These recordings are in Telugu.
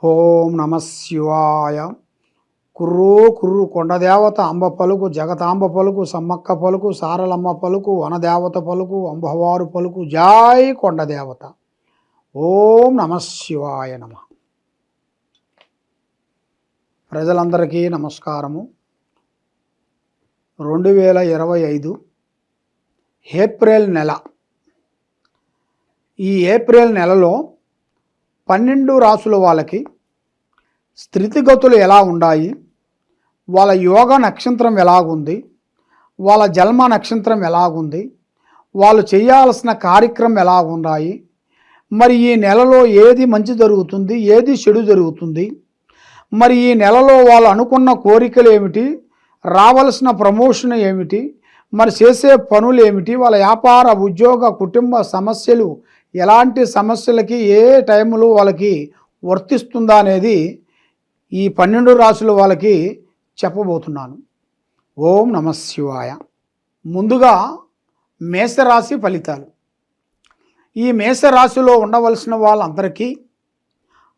ఓం నమ శివాయ. కుర్రూ కుర్రు కొండదేవత అంబ పలుకు, జగతాంబ పలుకు, సమ్మక్క పలుకు, సారలమ్మ పలుకు, వనదేవత పలుకు, అంబవారు పలుకు, జై కొండదేవత. ఓం నమ శివాయ నమ. ప్రజలందరికీ నమస్కారము. 2025 ఏప్రిల్ నెల. ఈ ఏప్రిల్ నెలలో 12 రాసుల వాళ్ళకి స్థితిగతులు ఎలా ఉన్నాయి, వాళ్ళ యోగ నక్షత్రం ఎలాగుంది, వాళ్ళ జన్మ నక్షత్రం ఎలాగుంది, వాళ్ళు చేయాల్సిన కార్యక్రమం ఎలా ఉన్నాయి, మరి ఈ నెలలో ఏది మంచి జరుగుతుంది, ఏది చెడు జరుగుతుంది, మరి ఈ నెలలో వాళ్ళు అనుకున్న కోరికలు ఏమిటి, రావాల్సిన ప్రమోషన్ ఏమిటి, మరి చేసే పనులు ఏమిటి, వాళ్ళ వ్యాపార ఉద్యోగ కుటుంబ సమస్యలు ఎలాంటి సమస్యలకి ఏ టైంలో వాళ్ళకి వర్తిస్తుందా అనేది ఈ 12 రాశుల వాళ్ళకి చెప్పబోతున్నాను. ఓం నమ శివాయ. ముందుగా మేషరాశి ఫలితాలు. ఈ మేషరాశిలో ఉండవలసిన వాళ్ళందరికీ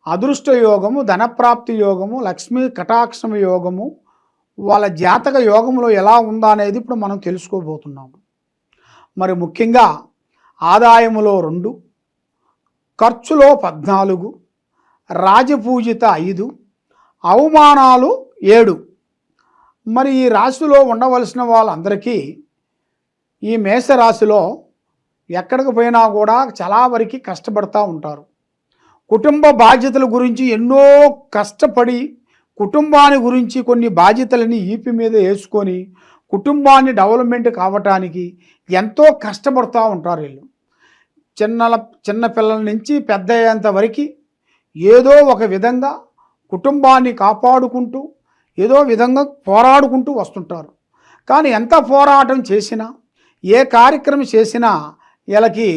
అదృష్ట యోగము, ధనప్రాప్తి యోగము, లక్ష్మీ కటాక్షమ యోగము, వాళ్ళ జాతక యోగంలో ఎలా ఉందా అనేది ఇప్పుడు మనం తెలుసుకోబోతున్నాము. మరి ముఖ్యంగా ఆదాయములో 2, ఖర్చులో 14, రాజపూజిత 5, అవమానాలు 7. మరి ఈ రాశిలో ఉండవలసిన వాళ్ళందరికీ ఈ మేషరాశిలో ఎక్కడికి పోయినా కూడా చాలా వరకు కష్టపడుతూ ఉంటారు. కుటుంబ బాధ్యతల గురించి ఎన్నో కష్టపడి కుటుంబాన్ని గురించి కొన్ని బాధ్యతలని ఈపి మీద వేసుకొని కుటుంబాన్ని డెవలప్మెంట్ కావటానికి ఎంతో కష్టపడుతూ ఉంటారు. వీళ్ళు చిన్న పిల్లల నుంచి పెద్ద అయ్యేంత వరకు ఏదో ఒక విధంగా కుటుంబాన్ని కాపాడుకుంటూ ఏదో విధంగా పోరాడుకుంటూ వస్తుంటారు. కానీ ఎంత పోరాటం చేసినా ఏ కార్యక్రమం చేసినా వీళ్ళకి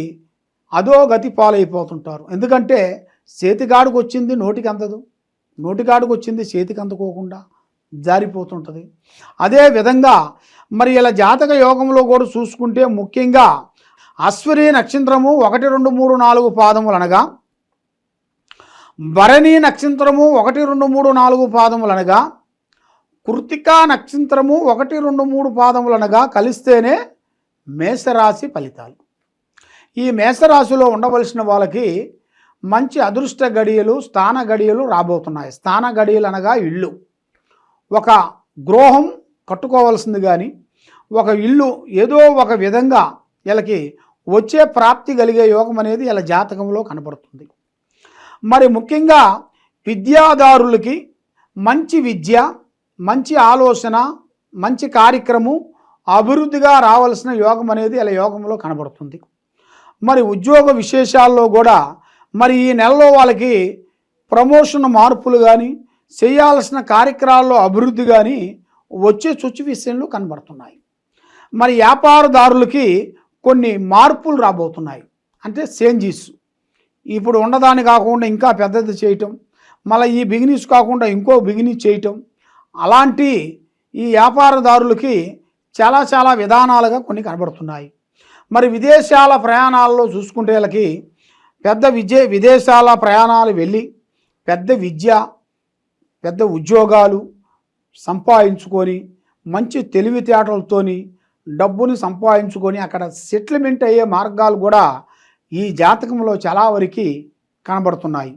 అదో గతి పాలైపోతుంటారు. ఎందుకంటే చేతికాడికి వచ్చింది నోటికి అందదు, నోటికాడికి వచ్చింది చేతికి అందుకోకుండా జారిపోతుంటుంది. అదే విధంగా మరి ఇలా జాతక యోగంలో కూడా చూసుకుంటే ముఖ్యంగా అశ్విని నక్షత్రము 1, 2, 3, 4 పాదములు అనగా, భరణి నక్షత్రము 1, 2, 3, 4 పాదములు అనగా, కృత్తికా నక్షత్రము 1, 2, 3 పాదములు అనగా కలిస్తేనే మేషరాశి ఫలితాలు. ఈ మేషరాశిలో ఉండవలసిన వాళ్ళకి మంచి అదృష్ట గడియలు, స్థాన గడియలు రాబోతున్నాయి. స్థాన గడియలు అనగా ఇల్లు, ఒక గృహం కట్టుకోవాల్సింది కానీ ఒక ఇల్లు ఏదో ఒక విధంగా వీళ్ళకి వచ్చే ప్రాప్తి కలిగే యోగం అనేది వీళ్ళ జాతకంలో కనబడుతుంది. మరి ముఖ్యంగా విద్యాదారులకి మంచి విద్య, మంచి ఆలోచన, మంచి కార్యక్రమం అభివృద్ధిగా రావాల్సిన యోగం అనేది వీళ్ళ యోగంలో కనబడుతుంది. మరి ఉద్యోగ విశేషాల్లో కూడా మరి ఈ నెలలో వాళ్ళకి ప్రమోషన్ మార్పులు కానీ చేయాల్సిన కార్యక్రమాల్లో అభివృద్ధి కానీ వచ్చే విషయంలో కనబడుతున్నాయి. మరి వ్యాపారదారులకి కొన్ని మార్పులు రాబోతున్నాయి. అంటే చేంజెస్, ఇప్పుడు ఉన్నదాన్ని కాకుండా ఇంకా పెద్దది చేయటం, మళ్ళీ ఈ బిజినెస్ కాకుండా ఇంకో బిజినెస్ చేయటం, అలాంటి ఈ వ్యాపారదారులకి చాలా విధానాలుగా కొన్ని కనబడుతున్నాయి. మరి విదేశాల ప్రయాణాల్లో చూసుకుంటే వీళ్ళకి విదేశాల ప్రయాణాలు వెళ్ళి పెద్ద విద్య, పెద్ద ఉద్యోగాలు సంపాదించుకొని మంచి తెలివితేటలతోని డబ్బుని సంపాదించుకొని అక్కడ సెటిల్మెంట్ అయ్యే మార్గాలు కూడా ఈ జాతకంలో చాలా వరకు కనబడుతున్నాయి.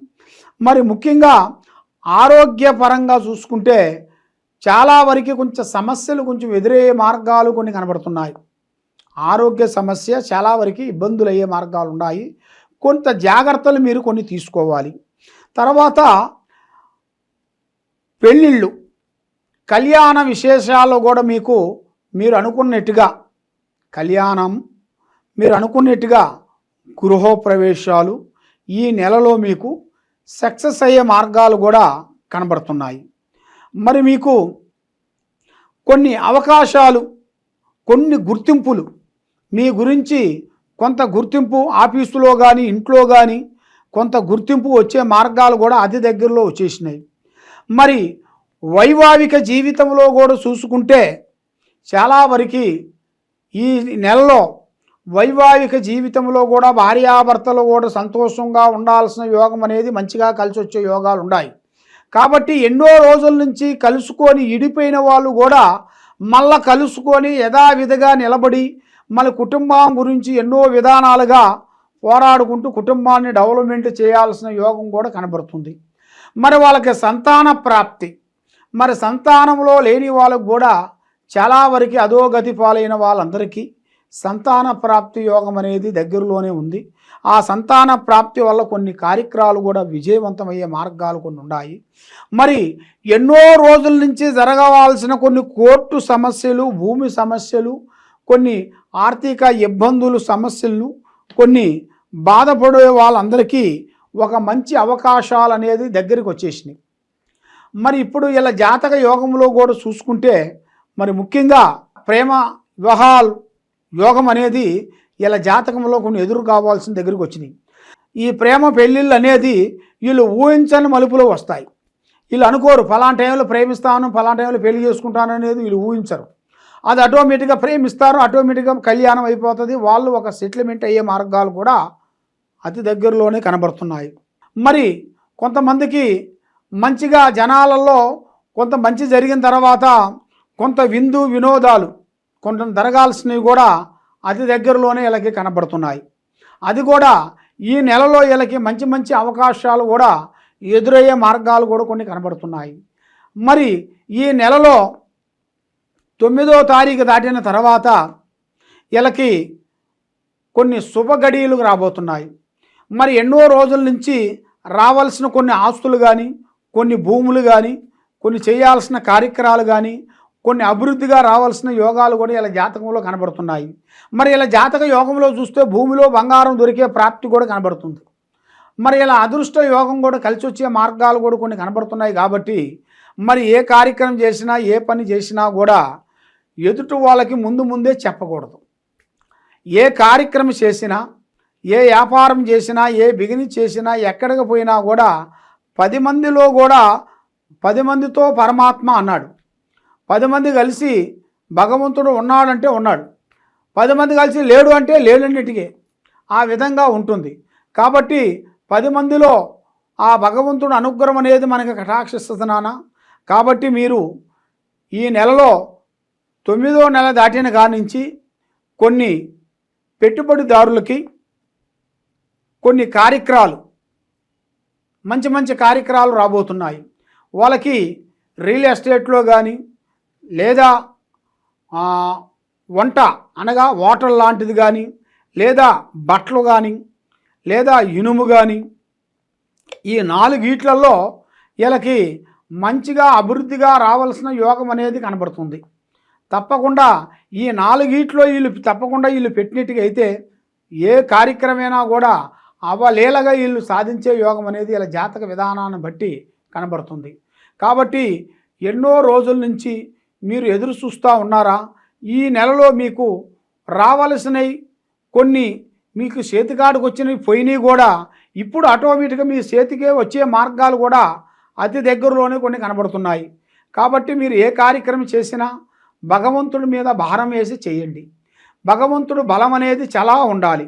మరి ముఖ్యంగా ఆరోగ్యపరంగా చూసుకుంటే చాలా వరకు కొంచెం సమస్యలు ఎదురయ్యే మార్గాలు కొన్ని కనబడుతున్నాయి. ఆరోగ్య సమస్య చాలా వరకు ఇబ్బందులు అయ్యే మార్గాలు ఉన్నాయి. కొంత జాగ్రత్తలు మీరు కొన్ని తీసుకోవాలి. తర్వాత పెళ్ళిళ్ళు, కళ్యాణ విశేషాల్లో కూడా మీరు అనుకున్నట్టుగా కళ్యాణం, మీరు అనుకున్నట్టుగా గృహప్రవేశాలు ఈ నెలలో మీకు సక్సెస్ అయ్యే మార్గాలు కూడా కనబడుతున్నాయి. మరి మీకు కొన్ని అవకాశాలు, కొన్ని గుర్తింపులు, మీ గురించి కొంత గుర్తింపు ఆఫీసులో కానీ ఇంట్లో కానీ కొంత గుర్తింపు వచ్చే మార్గాలు కూడా అతి దగ్గరలో వచ్చేసినాయి. మరి వైవాహిక జీవితంలో కూడా చూసుకుంటే చాలా వరకు ఈ నెలలో వైవాహిక జీవితంలో కూడా భార్యాభర్తలు కూడా సంతోషంగా ఉండాల్సిన యోగం అనేది మంచిగా కలిసి వచ్చే యోగాలు ఉన్నాయి. కాబట్టి ఎన్నో రోజుల నుంచి కలుసుకొని ఇడిపోయిన వాళ్ళు కూడా మళ్ళా కలుసుకొని యథావిధిగా నిలబడి మన కుటుంబం గురించి ఎన్నో విధానాలుగా పోరాడుకుంటూ కుటుంబాన్ని డెవలప్మెంట్ చేయాల్సిన యోగం కూడా కనబడుతుంది. మరి వాళ్ళకి సంతాన ప్రాప్తి, మరి సంతానంలో లేని వాళ్ళకు కూడా చాలా వరకు అధోగతి పాలైన వాళ్ళందరికీ సంతాన ప్రాప్తి యోగం అనేది దగ్గరలోనే ఉంది. ఆ సంతాన ప్రాప్తి వల్ల కొన్ని కార్యక్రమాలు కూడా విజయవంతమయ్యే మార్గాలు కొన్ని ఉన్నాయి. మరి ఎన్నో రోజుల నుంచి జరగవలసిన కొన్ని కోర్టు సమస్యలు, భూమి సమస్యలు, కొన్ని ఆర్థిక ఇబ్బందులు, సమస్యలను, కొన్ని బాధపడే వాళ్ళందరికీ ఒక మంచి అవకాశాలు అనేది దగ్గరికి వచ్చేసినాయి. మరి ఇప్పుడు ఇలా జాతక యోగంలో కూడా చూసుకుంటే మరి ముఖ్యంగా ప్రేమ వివాహాలు యోగం అనేది ఇలా జాతకంలో కొన్ని ఎదురు కావాల్సిన దగ్గరికి వచ్చినాయి. ఈ ప్రేమ పెళ్ళిళ్ళు అనేది వీళ్ళు ఊహించని మలుపులో వస్తాయి. వీళ్ళు అనుకోరు ఫలానా టైంలో ప్రేమిస్తాను, ఫలానా టైంలో పెళ్లి చేసుకుంటాను అనేది వీళ్ళు ఊహించరు. అది ఆటోమేటిక్గా ప్రేమిస్తారు, ఆటోమేటిక్గా కళ్యాణం అయిపోతుంది. వాళ్ళు ఒక సెటిల్మెంట్ అయ్యే మార్గాలు కూడా అతి దగ్గరలోనే కనబడుతున్నాయి. మరి కొంతమందికి మంచిగా జనాలలో కొంత మంచి జరిగిన తర్వాత కొంత విందు వినోదాలు కొంత జరగాల్సినవి కూడా అతి దగ్గరలోనే వీళ్ళకి కనబడుతున్నాయి. అది కూడా ఈ నెలలో వీళ్ళకి మంచి మంచి అవకాశాలు కూడా ఎదురయ్యే మార్గాలు కూడా కొన్ని కనబడుతున్నాయి. మరి ఈ నెలలో 9వ తారీఖు దాటిన తర్వాత వీళ్ళకి కొన్ని శుభ గడియలు రాబోతున్నాయి. మరి ఎన్నో రోజుల నుంచి రావాల్సిన కొన్ని ఆస్తులు కానీ, కొన్ని భూములు కానీ, కొన్ని చేయాల్సిన కార్యక్రమాలు కానీ, కొన్ని అభివృద్ధిగా రావాల్సిన యోగాలు కూడా ఇలా జాతకంలో కనబడుతున్నాయి. మరి ఇలా జాతక యోగంలో చూస్తే భూమిలో బంగారం దొరికే ప్రాప్తి కూడా కనబడుతుంది. మరి ఇలా అదృష్ట యోగం కూడా కలిసి వచ్చే మార్గాలు కూడా కొన్ని కనబడుతున్నాయి. కాబట్టి మరి ఏ కార్యక్రమం చేసినా, ఏ పని చేసినా కూడా ఎదుటి వాళ్ళకి ముందే చెప్పకూడదు. ఏ కార్యక్రమం చేసినా, ఏ వ్యాపారం చేసినా, ఏ బిజినెస్ చేసినా, ఎక్కడికి పోయినా కూడా 10 మందిలో కూడా 10 మందితో పరమాత్మ అన్నాడు. 10 మంది కలిసి భగవంతుడు ఉన్నాడంటే ఉన్నాడు, 10 మంది కలిసి లేడు అంటే లేడన్నిటికీ ఆ విధంగా ఉంటుంది. కాబట్టి 10 మందిలో ఆ భగవంతుడు అనుగ్రహం అనేది మనకి కటాక్షిస్తున్నానా. కాబట్టి మీరు ఈ నెలలో 9వ నెల దాటిన కాడి నుంచి కొన్ని పెట్టుబడిదారులకి కొన్ని కార్యక్రమాలు, మంచి మంచి కార్యక్రమాలు రాబోతున్నాయి. వాళ్ళకి రియల్ ఎస్టేట్లో కానీ, లేదా వంట అనగా వాటర్ లాంటిది కానీ, లేదా బట్టలు కానీ, లేదా ఇనుము కానీ, ఈ 4 వీటిలలో వీళ్ళకి మంచిగా అభివృద్ధిగా రావాల్సిన యోగం అనేది కనబడుతుంది. తప్పకుండా ఈ 4 వీటిలో వీళ్ళు పెట్టినట్టుగా అయితే ఏ కార్యక్రమైనా కూడా అవలీలగా వీళ్ళు సాధించే యోగం అనేది ఇలా జాతక విధానాన్ని బట్టి కనబడుతుంది. కాబట్టి ఎన్నో రోజుల నుంచి మీరు ఎదురు చూస్తూ ఉన్నారా? ఈ నెలలో మీకు రావలసినవి కొన్ని మీకు చేతికాడికి వచ్చినవి పోయినవి కూడా ఇప్పుడు ఆటోమేటిక్గా మీ చేతికే వచ్చే మార్గాలు కూడా అతి దగ్గరలోనే కొన్ని కనబడుతున్నాయి. కాబట్టి మీరు ఏ కార్యక్రమం చేసినా భగవంతుడి మీద భారం వేసి చేయండి. భగవంతుడు బలం అనేది చాలా ఉండాలి.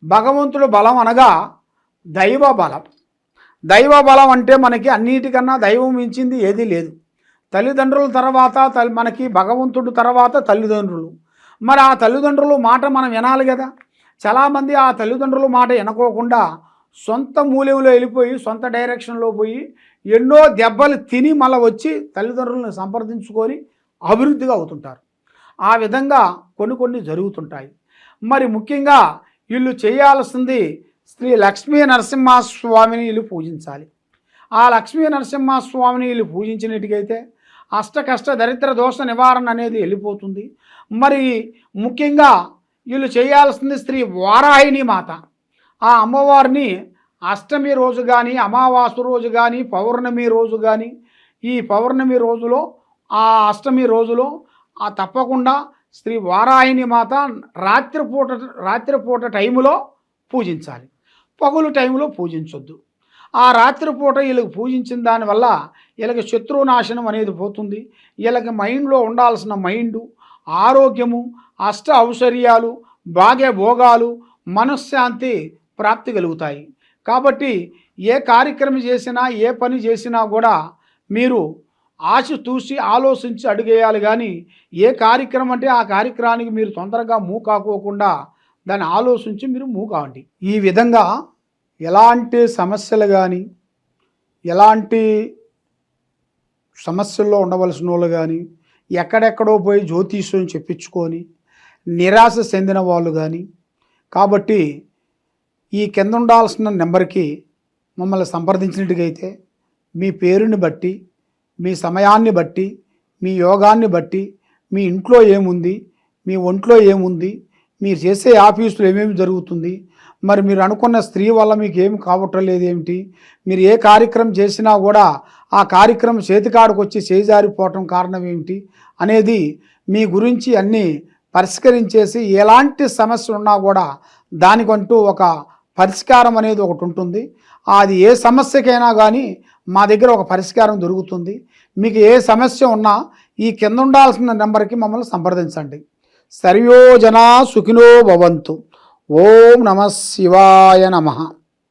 భగవంతుడు బలం అనగా దైవ బలం. దైవ బలం అంటే మనకి అన్నిటికన్నా దైవం మించింది ఏదీ లేదు. తల్లిదండ్రుల తర్వాత మనకి భగవంతుడు తర్వాత తల్లిదండ్రులు. మరి ఆ తల్లిదండ్రుల మాట మనం వినాలి కదా. చాలామంది ఆ తల్లిదండ్రుల మాట వినకోకుండా సొంత మూల్యంలో వెళ్ళిపోయి, సొంత డైరెక్షన్లో పోయి ఎన్నో దెబ్బలు తిని మళ్ళీ వచ్చి తల్లిదండ్రులను సంప్రదించుకొని అభివృద్ధిగా అవుతుంటారు. ఆ విధంగా కొన్ని జరుగుతుంటాయి. మరి ముఖ్యంగా వీళ్ళు చేయాల్సింది శ్రీ లక్ష్మీ నరసింహస్వామిని వీళ్ళు పూజించాలి. ఆ లక్ష్మీ నరసింహస్వామిని వీళ్ళు పూజించినట్టుగైతే అష్టకష్ట దరిద్ర దోష నివారణ అనేది వెళ్ళిపోతుంది. మరి ముఖ్యంగా వీళ్ళు చేయాల్సింది శ్రీ వారాహిని మాత. ఆ అమ్మవారిని అష్టమి రోజు కానీ, అమావాస్య రోజు కానీ, పౌర్ణమి రోజు కానీ, ఈ పౌర్ణమి రోజులో ఆ అష్టమి రోజులో తప్పకుండా శ్రీ వారాహిని మాత రాత్రిపూట టైములో పూజించాలి. పగులు టైంలో పూజించొద్దు. ఆ రాత్రిపూట వీళ్ళకి పూజించిన దానివల్ల వీళ్ళకి శత్రునాశనం అనేది పోతుంది. వీళ్ళకి మైండ్లో ఉండాల్సిన మైండు, ఆరోగ్యము, అష్ట ఔశ్వర్యాలు, భాగ్య భోగాలు, మనశ్శాంతి ప్రాప్తి కలుగుతాయి. కాబట్టి ఏ కార్యక్రమం చేసినా, ఏ పని చేసినా కూడా మీరు ఆశ చూసి ఆలోచించి అడుగేయాలి కానీ ఏ కార్యక్రమం అంటే ఆ కార్యక్రమానికి మీరు తొందరగా మూవ్ కాకోకుండా దాన్ని ఆలోచించి మీరు మూవ్ కావండి. ఈ విధంగా ఎలాంటి సమస్యలు కానీ ఎలాంటి సమస్యల్లో ఉండవలసిన వాళ్ళు కానీ ఎక్కడెక్కడో పోయి జ్యోతిష్యం చెప్పించుకొని నిరాశ చెందిన వాళ్ళు కానీ, కాబట్టి ఈ కింద ఉండాల్సిన నెంబర్కి మమ్మల్ని సంప్రదించినట్టుగైతే మీ పేరుని బట్టి, మీ సమయాన్ని బట్టి, మీ యోగాన్ని బట్టి, మీ ఇంట్లో ఏముంది, మీ ఒంట్లో ఏముంది, మీరు చేసే ఆఫీసులో ఏమేమి జరుగుతుంది, మరి మీరు అనుకున్న స్త్రీ వల్ల మీకు ఏమి కావటం లేదు ఏమిటి, మీరు ఏ కార్యక్రమం చేసినా కూడా ఆ కార్యక్రమం చేతికాడికి వచ్చి చేజారిపోవటం కారణం ఏమిటి అనేది మీ గురించి అన్నీ పరిష్కరించేసి ఎలాంటి సమస్య ఉన్నా కూడా దానికంటూ ఒక పరిష్కారం అనేది ఒకటి ఉంటుంది. అది ఏ సమస్యకైనా కానీ మా దగ్గర ఒక పరిష్కారం దొరుకుతుంది. మీకు ఏ సమస్య ఉన్నా ఈ కింద ఉండాల్సిన నెంబర్కి మమ్మల్ని సంప్రదించండి. సర్వో జనా సుఖినో భవంతు. ఓం నమః శివాయ నమః.